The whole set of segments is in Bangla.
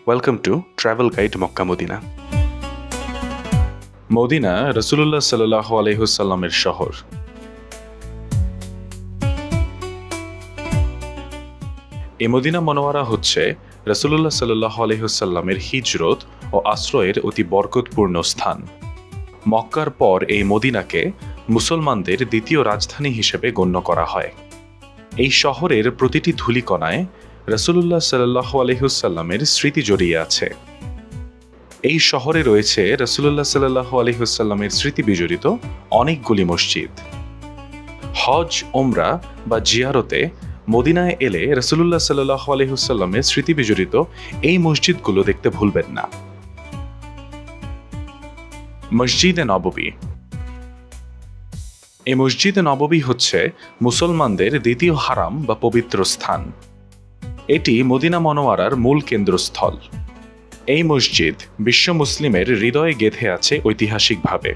Welcome to travel guide Mecca Medina. Medina রাসূলুল্লাহ সাল্লাল্লাহু আলাইহি ওয়াসাল্লামের শহর। এই মদিনা মনোয়ারা হচ্ছে রাসূলুল্লাহ সাল্লাল্লাহু আলাইহি ওয়াসাল্লামের হিজরত ও আশ্রয়ের অতি বরকতপূর্ণ স্থান। মক্কার পর এই মদিনাকে মুসলমানদের দ্বিতীয় রাজধানী হিসেবে গণ্য করা হয়। এই শহরের প্রতিটি ধূলিকণায় রাসূলুল্লাহ সাল্লাল্লাহু আলাইহি ওয়াসাল্লামের স্মৃতি জড়িয়ে আছে। এই শহরে রয়েছে রাসূলুল্লাহ সাল্লাল্লাহু আলাইহি ওয়াসাল্লামের স্মৃতি বিজড়িত অনেকগুলি মসজিদ। হজ, ওমরা বা জিয়ারতে মদিনায় এলে রাসূলুল্লাহ সাল্লাল্লাহু আলাইহি ওয়াসাল্লামের স্মৃতি বিজড়িত এই মসজিদগুলো দেখতে ভুলবেন না। মসজিদে নববী। এই মসজিদে নববী হচ্ছে মুসলমানদের দ্বিতীয় হারাম বা পবিত্র স্থান। এটি মদিনা মনোয়ারার মূল কেন্দ্রস্থল। এই মসজিদ বিশ্ব মুসলিমের হৃদয়ে গেঁথে আছে ঐতিহাসিকভাবে।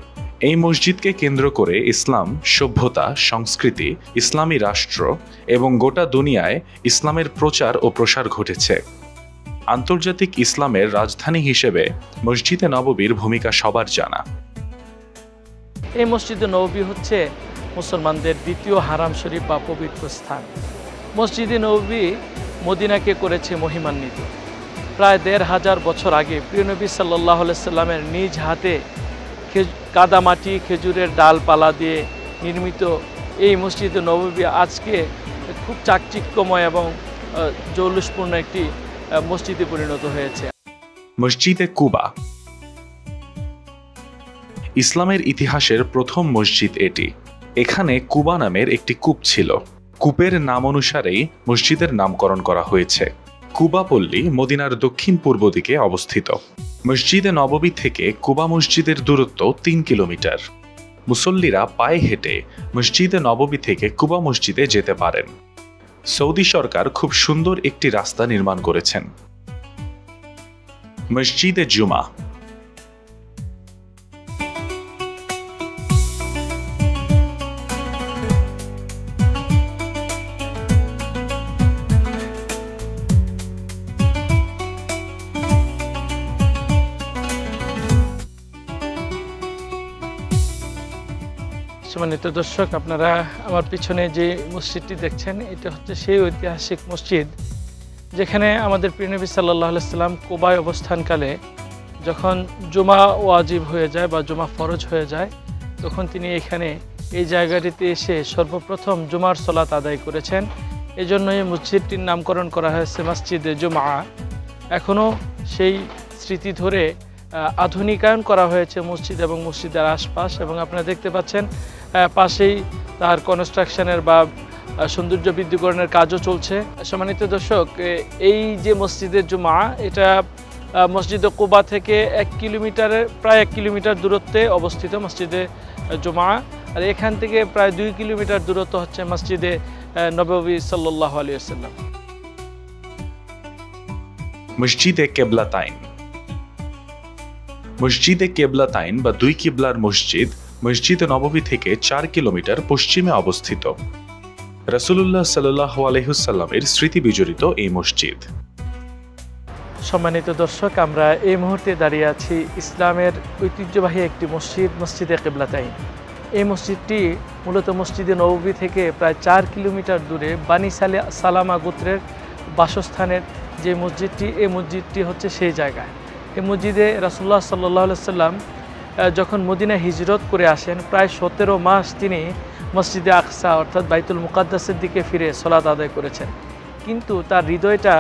এই মসজিদকে কেন্দ্র করে ইসলাম, সভ্যতা, সংস্কৃতি, ইসলামী রাষ্ট্র এবং গোটা দুনিয়ায় ইসলামের প্রচার ও প্রসার ঘটেছে। আন্তর্জাতিক ইসলামের রাজধানী হিসেবে মসজিদে নববীর ভূমিকা সবার জানা। এই মসজিদে নববী হচ্ছে মুসলমানদের দ্বিতীয় হারাম শরীফ বা পবিত্র স্থান। মসজিদে নববী মদিনাকে করেছে মহিমান্বিত। প্রায় ১৫০০ বছর আগে প্রিয় নবী সাল্লাল্লাহু আলাইহি সাল্লামের নিজ হাতে কাদামাটি, খেজুরের ডালপালা দিয়ে নির্মিত এই মসজিদে নববী আজকে খুব চাকচিক্যময় এবং জৌলুসপূর্ণ একটি মসজিদে পরিণত হয়েছে। মসজিদে কুবা। ইসলামের ইতিহাসের প্রথম মসজিদ এটি। এখানে কুবা নামের একটি কূপ ছিল। কূপের নাম অনুসারেই মসজিদের নামকরণ করা হয়েছে। কুবা পল্লী মদিনার দক্ষিণ পূর্ব দিকে অবস্থিত। মসজিদে নববী থেকে কুবা মসজিদের দূরত্ব ৩ কিলোমিটার। মুসল্লিরা পায়ে হেঁটে মসজিদে নববী থেকে কুবা মসজিদে যেতে পারেন। সৌদি সরকার খুব সুন্দর একটি রাস্তা নির্মাণ করেছেন। মসজিদে জুমা। সম্মানিত দর্শক, আপনারা আমার পিছনে যে মসজিদটি দেখছেন, এটা হচ্ছে সেই ঐতিহাসিক মসজিদ যেখানে আমাদের প্রিয় নবী সাল্লাল্লাহু আলাইহি সাল্লাম কুবায় অবস্থানকালে যখন জুমা ওয়াজিব হয়ে যায় বা জুমা ফরজ হয়ে যায়, তখন তিনি এখানে এই জায়গাটিতে এসে সর্বপ্রথম জুমার সালাত আদায় করেছেন। এই জন্য এই মসজিদটির নামকরণ করা হয়েছে মসজিদে জুমা। এখনও সেই স্মৃতি ধরে আধুনিকায়ন করা হয়েছে মসজিদ এবং মসজিদের আশপাশ, এবং আপনারা দেখতে পাচ্ছেন পাশেই তার কনস্ট্রাকশনের বা সৌন্দর্য বৃদ্ধিকরণের কাজও চলছে। সম্মানিত দর্শক, এই যে মসজিদের জুমা, এটা মসজিদে কুবা থেকে প্রায় 1 কিলোমিটার দূরত্বে অবস্থিত মসজিদে জুমা। আর এখান থেকে প্রায় 2 কিলোমিটার দূরত্ব হচ্ছে মসজিদে নববী সাল্লাল্লাহু আলাইহি ওয়াসাল্লাম। মসজিদে কেবলাতাইন। মসজিদে কেবলাতাইন বা 2 কিবলার মসজিদ মসজিদে নববী থেকে 4 কিলোমিটার পশ্চিমে অবস্থিত। রাসূলুল্লাহ সাল্লাল্লাহু আলাইহি ওয়াসাল্লামের স্মৃতি বিজড়িত এই মসজিদ। সম্মানিত দর্শক, আমরা এই মুহূর্তে দাঁড়িয়ে আছি ইসলামের ঐতিহ্যবাহী একটি মসজিদ, মসজিদে কেবলাতাইন। এই মসজিদটি মূলত মসজিদে নববী থেকে প্রায় 4 কিলোমিটার দূরে বানি সালামা গোত্রের বাসস্থানের যে মসজিদটি, এই মসজিদটি হচ্ছে সেই জায়গায়। এই মসজিদে রাসূলুল্লাহ সাল্লাল্লাহু আলাইহি ওয়াসাল্লাম যখন মদিনা হিজরত করে আসেন, প্রায় 17 মাস তিনি মসজিদে আকসা অর্থাৎ বাইতুল মুকাদ্দাসের দিকে ফিরে সালাত আদায় করেছেন, কিন্তু তার হৃদয়টা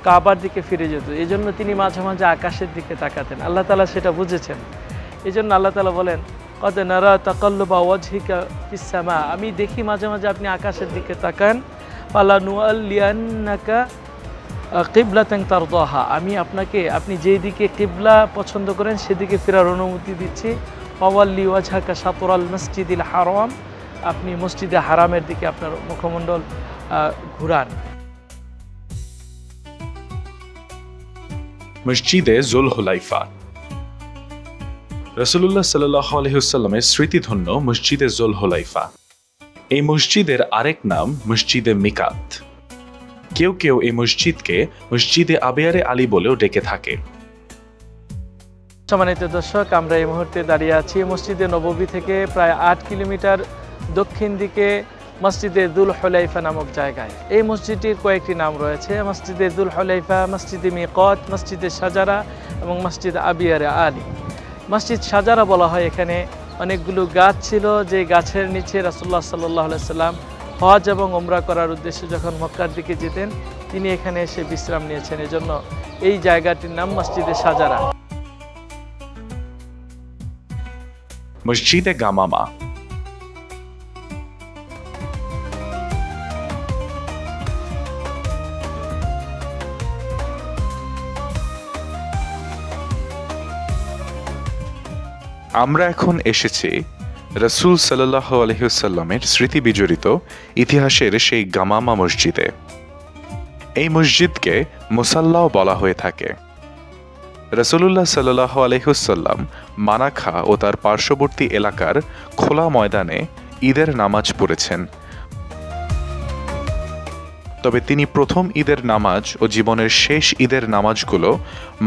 কাবার দিকে ফিরে যেত। এই জন্য তিনি মাঝে মাঝে আকাশের দিকে তাকাতেন। আল্লাহ তাআলা সেটা বুঝেছেন। এই জন্য আল্লাহ তাআলা বলেন, কদ নারা তাকাল্লুবা ওয়াজহিকা ফিস সামা, আমি দেখি মাঝে মাঝে আপনি আকাশের দিকে তাকান। ফালানুআল্লিয়ান্নাকা কিবলাতান তারদাহা, আমি আপনাকে আপনি যেই দিকে কিবলা পছন্দ করেন সেদিকে ফেরার অনুমতি দিচ্ছি। ওয়াল্লি ওয়াজহাকা শাতরাল মসজিদিল হারাম, আপনি মসজিদে হারামের দিকে আপনার মুখমণ্ডল ঘুরান। মসজিদে জুলহুলাইফা। রাসূলুল্লাহ সাল্লাল্লাহু আলাইহি ওয়াসাল্লামের স্মৃতিধন্য মসজিদে জুলহুলাইফা। এই মসজিদের আরেক নাম মসজিদে মিকাত। কেউ কেউ এই মসজিদকে মসজিদে আবিয়ারে আলী বলেও ডেকে থাকে। সম্মানিত দর্শক, আমরা এই মুহূর্তে দাঁড়িয়ে আছি মসজিদে নববী থেকে প্রায় 8 কিলোমিটার দক্ষিণ দিকে মসজিদে দুল হুলাইফা নামক জায়গায়। এই মসজিদটির কয়েকটি নাম রয়েছে: মসজিদে দুল হুলাইফা, মসজিদে মিকাত, মসজিদে সাজারা এবং মসজিদ আবিয়ারে আলী। মসজিদ সাজারা বলা হয়, এখানে অনেকগুলো গাছ ছিল, যে গাছের নিচে রাসূলুল্লাহ সাল্লাল্লাহু আলাইহি সাল্লাম হজ এবং উমরা করার উদ্দেশ্যে যখন মক্কার দিকে যেতেন তিনি এখানে এসে বিশ্রাম নিয়েছেন, এজন্য এই জায়গাটির নাম মসজিদে সাজারা। মসজিদে গামামা। আমরা এখন এসেছি রাসূল সাল্লাল্লাহু আলাইহি ওয়াসাল্লামের স্মৃতি বিজড়িত ইতিহাসের সেই গামামা মসজিদে। এই মসজিদকে মুসাল্লাও বলা হয়ে থাকে। রাসূলুল্লাহ সাল্লাল্লাহু আলাইহি ওয়াসাল্লাম মানাখা ও তার পার্শ্ববর্তী এলাকার খোলা ময়দানে ঈদের নামাজ পড়েছেন। তবে তিনি প্রথম ঈদের নামাজ ও জীবনের শেষ ঈদের নামাজগুলো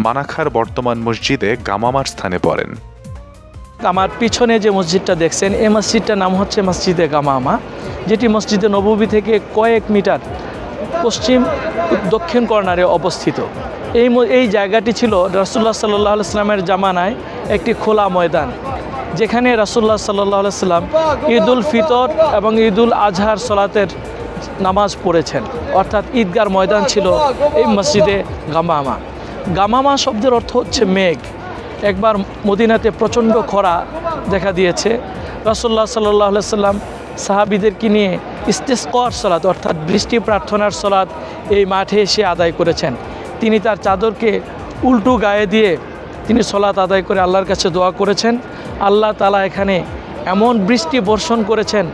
মানাখার বর্তমান মসজিদে গামামার স্থানে পড়েন। আমার পিছনে যে মসজিদটা দেখছেন, এই মসজিদটার নাম হচ্ছে মসজিদে গামামা, যেটি মসজিদে নববী থেকে কয়েক মিটার পশ্চিম দক্ষিণ কর্নারে অবস্থিত। এই জায়গাটি ছিল রাসূলুল্লাহ সাল্লাল্লাহু আলাইহি সাল্লামের জামানায় একটি খোলা ময়দান, যেখানে রাসূলুল্লাহ সাল্লাল্লাহু আলাইহি সাল্লাম ঈদুল ফিতর এবং ঈদুল আজহার সলাতের নামাজ পড়েছেন। অর্থাৎ ঈদগার ময়দান ছিল এই মসজিদে গামামা। গামামা শব্দের অর্থ হচ্ছে মেঘ। একবার মদিনাতে প্রচণ্ড খরা দেখা দিয়েছে। রাসূলুল্লাহ সাল্লাল্লাহু আলাইহি সাল্লাম সাহাবীদেরকে নিয়ে ইস্তিসকার সালাত অর্থাৎ বৃষ্টি প্রার্থনার সালাত এই মাঠে এসে আদায় করেছেন। তিনি তার চাদরকে উল্টো গায়ে দিয়ে তিনি সালাত আদায় করে আল্লাহর কাছে দোয়া করেছেন। আল্লাহ তাআলা এখানে এমন বৃষ্টি বর্ষণ করেছেন,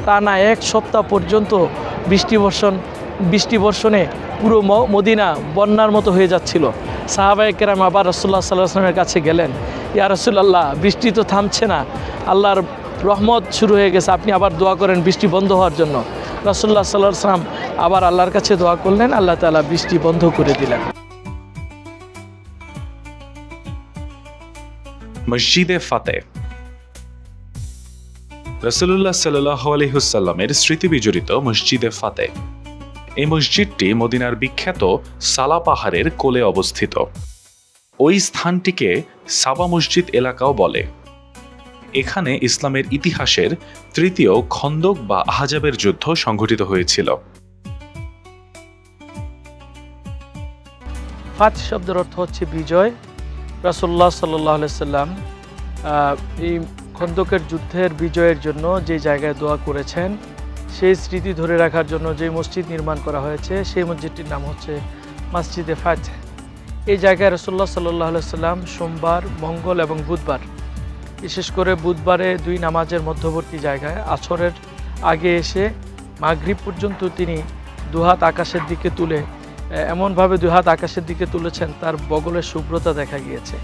তা না 1 সপ্তাহ পর্যন্ত বৃষ্টি বর্ষণে পুরো মদিনা বন্যার মতো হয়ে যাচ্ছিল। সাহাবায়ে কেরাম আবার রাসূলুল্লাহ সাল্লাল্লাহু আলাইহি ওয়াসাল্লামের কাছে গেলেন, ইয়া রাসূলুল্লাহ, বৃষ্টি তো থামছে না, আল্লাহর রহমত শুরু হয়ে গেছে, আপনি আবার দোয়া করেন বৃষ্টি বন্ধ হওয়ার জন্য। রাসূলুল্লাহ সাল্লাল্লাহু আলাইহি ওয়াসাল্লাম আবার আল্লাহর কাছে দোয়া করলেন, আল্লাহ তাআলা বৃষ্টি বন্ধ করে দিলেন। মসজিদে ফাতে। রাসূলুল্লাহ সাল্লাল্লাহু আলাইহি ওয়াসাল্লামের স্মৃতি বিজড়িত মসজিদে ফাতে। এই মসজিদটি মদিনার বিখ্যাত সালা পাহাড়ের কোলে অবস্থিত। ওই স্থানটিকে সাবা মসজিদ এলাকাও বলে। এখানে ইসলামের ইতিহাসের তৃতীয় খন্দক বা আহজাবের যুদ্ধ সংঘটিত হয়েছিল। ফাত শব্দের অর্থ হচ্ছে বিজয়। রাসূলুল্লাহ সাল্লাল্লাহু আলাইহি ওয়াসাল্লাম এই খন্দকের যুদ্ধের বিজয়ের জন্য যে জায়গায় দোয়া করেছেন, সেই স্মৃতি ধরে রাখার জন্য যে মসজিদ নির্মাণ করা হয়েছে, সেই মসজিদটির নাম হচ্ছে মসজিদে ফাত। এই জায়গায় রাসূলুল্লাহ সাল্লাল্লাহু আলাইহি ওয়াসাল্লাম সোমবার, মঙ্গল এবং বুধবার, বিশেষ করে বুধবারে 2 নামাজের মধ্যবর্তী জায়গায় আসরের আগে এসে মাগরিব পর্যন্ত তিনি দুহাত আকাশের দিকে তুলে এমনভাবে 2 হাত আকাশের দিকে তুলেছেন তার বগলের শুভ্রতা দেখা গিয়েছে,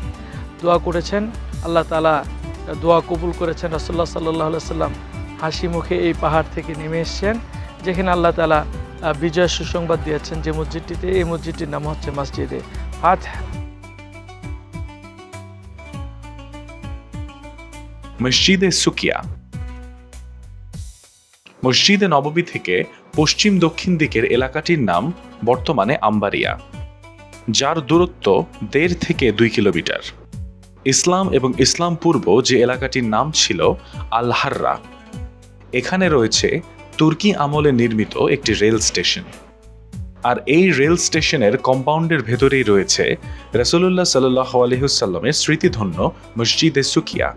দোয়া করেছেন। আল্লাহ তাআলা দোয়া কবুল করেছেন। রাসূলুল্লাহ সাল্লাল্লাহু আলাইহি ওয়াসাল্লাম হাসি মুখে এই পাহাড় থেকে নেমে এসেছেন, যেখানে আল্লাহ তাআলা বিজয়ের সুসংবাদ দিয়েছেন যে মসজিদটিতে। এই মসজিদটির নাম হচ্ছে মসজিদে ফাত। মসজিদে সুকিয়া। মসজিদে নববী থেকে পশ্চিম দক্ষিণ দিকের এলাকাটির নাম বর্তমানে আম্বারিয়া, যার দূরত্ব 1.5 থেকে 2 কিলোমিটার। ইসলাম এবং ইসলাম পূর্ব যে এলাকাটির নাম ছিল আল হাররা, এখানে রয়েছে তুর্কি আমলে নির্মিত একটি রেল স্টেশন। আর এই রেল স্টেশনের কম্পাউন্ডের ভেতরেই রয়েছে রাসূলুল্লাহ সাল্লাল্লাহু আলাইহি ওয়াসাল্লামের স্মৃতিধন্য মসজিদে সুকিয়া।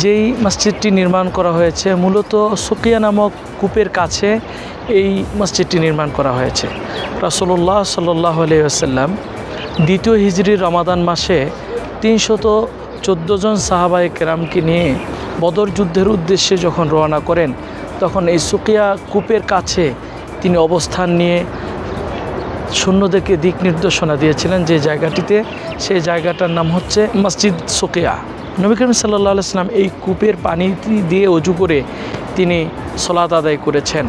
যেই মসজিদটি নির্মাণ করা হয়েছে মূলত সুকিয়া নামক কূপের কাছে এই মসজিদটি নির্মাণ করা হয়েছে। রাসূলুল্লাহ সাল্লাল্লাহু আলাইহি ওয়াসাল্লাম 2য় হিজরির রমাদান মাসে 314 জন সাহাবায়ে কেরামকে নিয়ে বদর যুদ্ধের উদ্দেশ্যে যখন রওনা করেন, তখন এই সুকিয়া কূপের কাছে তিনি অবস্থান নিয়ে সৈন্যদেরকে দিক নির্দেশনা দিয়েছিলেন যে জায়গাটিতে, সেই জায়গাটার নাম হচ্ছে মসজিদ সুকিয়া। নবী করিম সাল্লাল্লাহু আলাইহি ওয়াসাল্লাম এই কূপের পানি দিয়ে ওযু করে তিনি সালাত আদায় করেছেন।